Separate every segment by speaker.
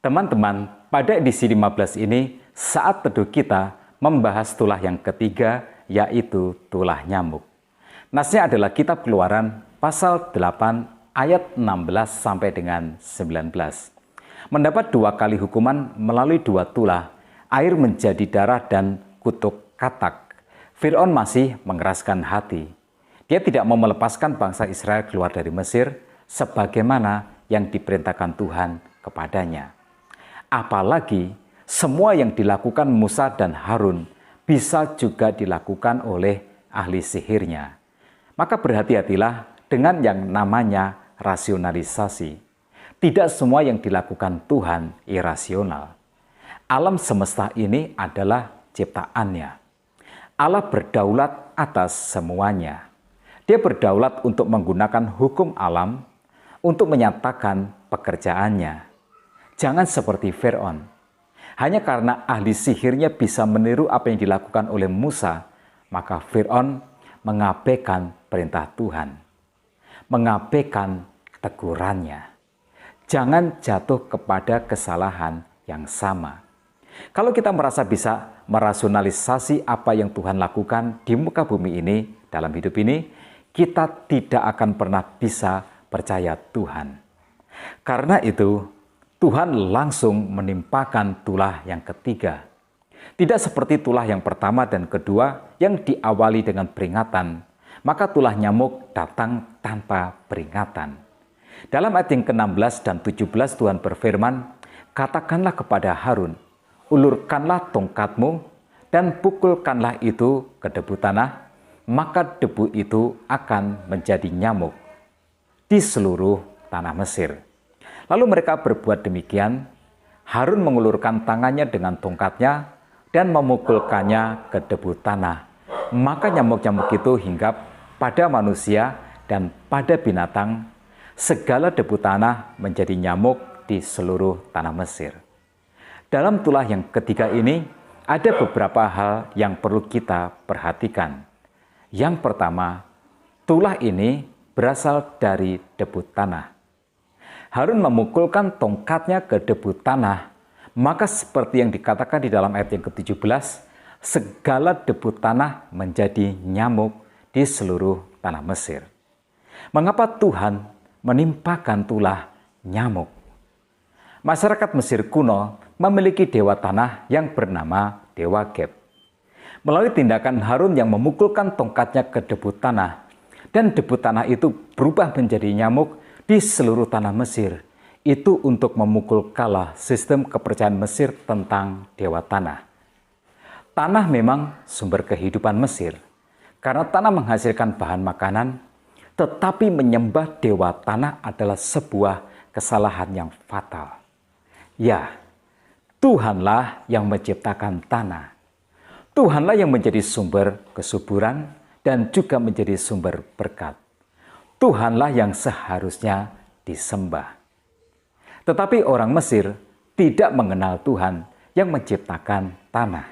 Speaker 1: Teman-teman, pada edisi 15 ini, saat teduh kita membahas tulah yang ketiga, yaitu tulah nyamuk. Nasnya adalah Kitab Keluaran pasal 8 ayat 16 sampai dengan 19. Mendapat 2 kali hukuman melalui 2 tulah, air menjadi darah dan kutuk katak. Fir'aun masih mengeraskan hati. Dia tidak mau melepaskan bangsa Israel keluar dari Mesir sebagaimana yang diperintahkan Tuhan kepadanya. Apalagi semua yang dilakukan Musa dan Harun bisa juga dilakukan oleh ahli sihirnya. Maka berhati-hatilah dengan yang namanya rasionalisasi. Tidak semua yang dilakukan Tuhan irasional. Alam semesta ini adalah ciptaannya. Allah berdaulat atas semuanya. Dia berdaulat untuk menggunakan hukum alam untuk menyatakan pekerjaannya. Jangan seperti Fir'aun. Hanya karena ahli sihirnya bisa meniru apa yang dilakukan oleh Musa, maka Fir'aun mengabaikan perintah Tuhan. Mengabaikan tegurannya. Jangan jatuh kepada kesalahan yang sama. Kalau kita merasa bisa merasionalisasi apa yang Tuhan lakukan di muka bumi ini, dalam hidup ini, kita tidak akan pernah bisa percaya Tuhan. Karena itu, Tuhan langsung menimpakan tulah yang ketiga. Tidak seperti tulah yang pertama dan kedua yang diawali dengan peringatan, maka tulah nyamuk datang tanpa peringatan. Dalam ayat yang ke-16 dan 17 Tuhan berfirman, "Katakanlah kepada Harun, ulurkanlah tongkatmu dan pukulkanlah itu ke debu tanah, maka debu itu akan menjadi nyamuk di seluruh tanah Mesir." Lalu mereka berbuat demikian. Harun mengulurkan tangannya dengan tongkatnya dan memukulkannya ke debu tanah. Maka nyamuk-nyamuk itu hinggap pada manusia dan pada binatang. Segala debu tanah menjadi nyamuk di seluruh tanah Mesir. Dalam tulah yang ketiga ini, ada beberapa hal yang perlu kita perhatikan. Yang pertama, tulah ini berasal dari debu tanah. Harun memukulkan tongkatnya ke debu tanah, maka seperti yang dikatakan di dalam ayat yang ke-17, segala debu tanah menjadi nyamuk di seluruh tanah Mesir. Mengapa Tuhan menimpakan tulah nyamuk? Masyarakat Mesir kuno memiliki dewa tanah yang bernama Dewa Geb. Melalui tindakan Harun yang memukulkan tongkatnya ke debu tanah, dan debu tanah itu berubah menjadi nyamuk di seluruh tanah Mesir, itu untuk memukul kalah sistem kepercayaan Mesir tentang dewa tanah. Tanah memang sumber kehidupan Mesir, karena tanah menghasilkan bahan makanan, tetapi menyembah dewa tanah adalah sebuah kesalahan yang fatal. Ya, Tuhanlah yang menciptakan tanah. Tuhanlah yang menjadi sumber kesuburan dan juga menjadi sumber berkat. Tuhanlah yang seharusnya disembah. Tetapi orang Mesir tidak mengenal Tuhan yang menciptakan tanah.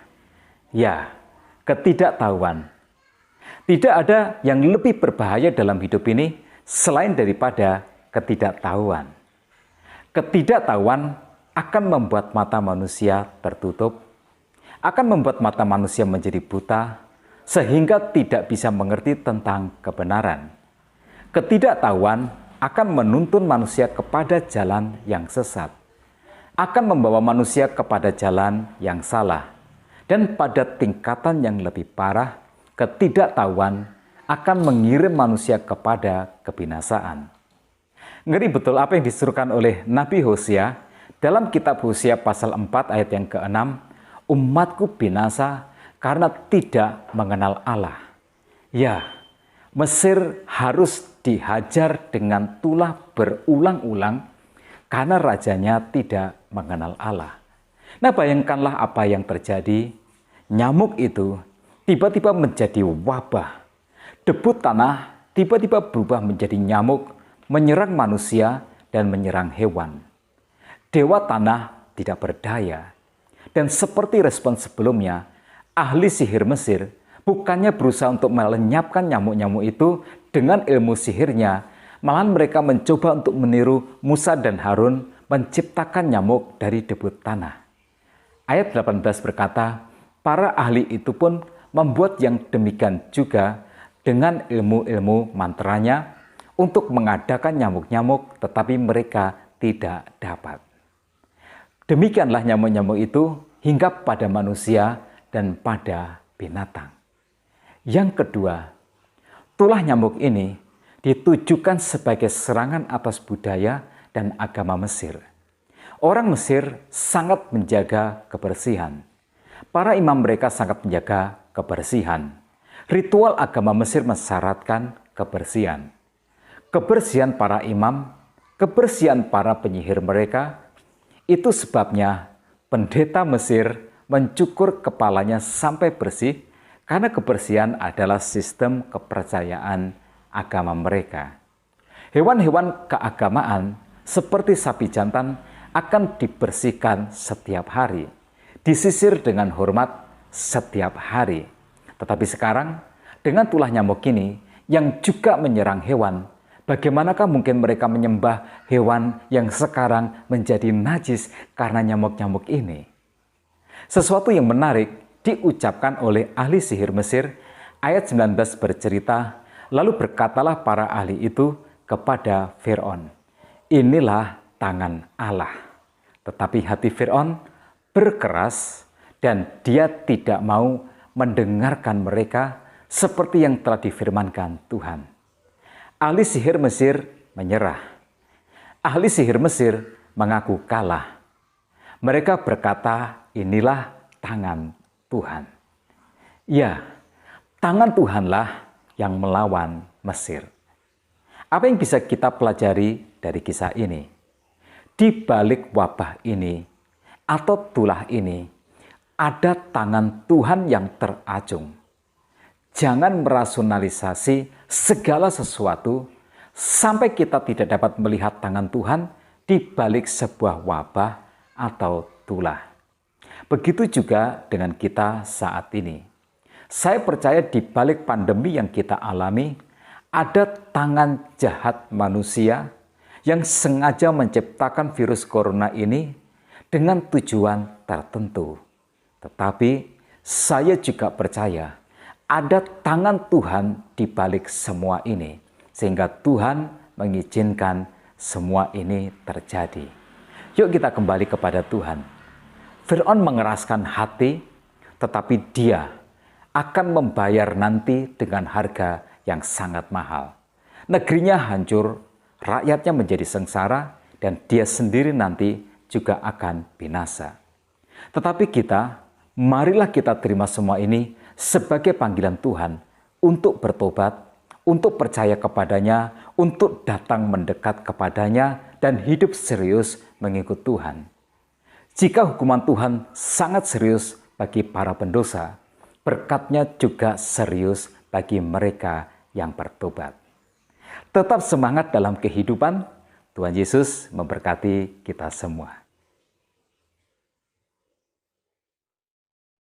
Speaker 1: Ya, ketidaktahuan. Tidak ada yang lebih berbahaya dalam hidup ini selain daripada ketidaktahuan. Ketidaktahuan akan membuat mata manusia tertutup, akan membuat mata manusia menjadi buta, sehingga tidak bisa mengerti tentang kebenaran. Ketidaktahuan akan menuntun manusia kepada jalan yang sesat, akan membawa manusia kepada jalan yang salah, dan pada tingkatan yang lebih parah, ketidaktahuan akan mengirim manusia kepada kebinasaan. Ngeri betul apa yang disuruhkan oleh Nabi Hosea dalam kitab Hosea pasal 4 ayat yang ke-6, "Umatku binasa karena tidak mengenal Allah." Ya, Mesir harus dihajar dengan tulah berulang-ulang karena rajanya tidak mengenal Allah. Nah, bayangkanlah apa yang terjadi. Nyamuk itu tiba-tiba menjadi wabah. Debu tanah tiba-tiba berubah menjadi nyamuk, menyerang manusia dan menyerang hewan. Dewa tanah tidak berdaya. Dan seperti respon sebelumnya, ahli sihir Mesir bukannya berusaha untuk melenyapkan nyamuk-nyamuk itu dengan ilmu sihirnya, malahan mereka mencoba untuk meniru Musa dan Harun menciptakan nyamuk dari debu tanah. Ayat 18 berkata, para ahli itu pun membuat yang demikian juga dengan ilmu-ilmu mantranya untuk mengadakan nyamuk-nyamuk, tetapi mereka tidak dapat. Demikianlah nyamuk-nyamuk itu hingga pada manusia dan pada binatang. Yang kedua, tulah nyamuk ini ditujukan sebagai serangan atas budaya dan agama Mesir. Orang Mesir sangat menjaga kebersihan. Para imam mereka sangat menjaga kebersihan. Ritual agama Mesir mensyaratkan kebersihan. Kebersihan para imam, kebersihan para penyihir mereka, itu sebabnya pendeta Mesir mencukur kepalanya sampai bersih, karena kebersihan adalah sistem kepercayaan agama mereka. Hewan-hewan keagamaan seperti sapi jantan akan dibersihkan setiap hari, disisir dengan hormat setiap hari. Tetapi sekarang dengan tulah nyamuk ini yang juga menyerang hewan, bagaimanakah mungkin mereka menyembah hewan yang sekarang menjadi najis karena nyamuk-nyamuk ini? Sesuatu yang menarik diucapkan oleh ahli sihir Mesir. Ayat 19 bercerita, lalu berkatalah para ahli itu kepada Fir'aun, inilah tangan Allah. Tetapi hati Fir'aun berkeras dan dia tidak mau mendengarkan mereka seperti yang telah difirmankan Tuhan. Ahli sihir Mesir menyerah. Ahli sihir Mesir mengaku kalah. Mereka berkata, inilah tangan Tuhan. Ya, tangan Tuhanlah yang melawan Mesir. Apa yang bisa kita pelajari dari kisah ini? Di balik wabah ini atau tulah ini, ada tangan Tuhan yang terajung. Jangan merasionalisasi segala sesuatu sampai kita tidak dapat melihat tangan Tuhan di balik sebuah wabah atau tulah. Begitu juga dengan kita saat ini. Saya percaya di balik pandemi yang kita alami, ada tangan jahat manusia yang sengaja menciptakan virus corona ini dengan tujuan tertentu. Tetapi saya juga percaya ada tangan Tuhan di balik semua ini, sehingga Tuhan mengizinkan semua ini terjadi. Yuk kita kembali kepada Tuhan. Fir'aun mengeraskan hati, tetapi dia akan membayar nanti dengan harga yang sangat mahal. Negerinya hancur, rakyatnya menjadi sengsara, dan dia sendiri nanti juga akan binasa. Tetapi kita, marilah kita terima semua ini sebagai panggilan Tuhan untuk bertobat, untuk percaya kepadanya, untuk datang mendekat kepadanya, dan hidup serius mengikut Tuhan. Jika hukuman Tuhan sangat serius bagi para pendosa, berkat-Nya juga serius bagi mereka yang bertobat. Tetap semangat dalam kehidupan. Tuhan Yesus memberkati kita semua.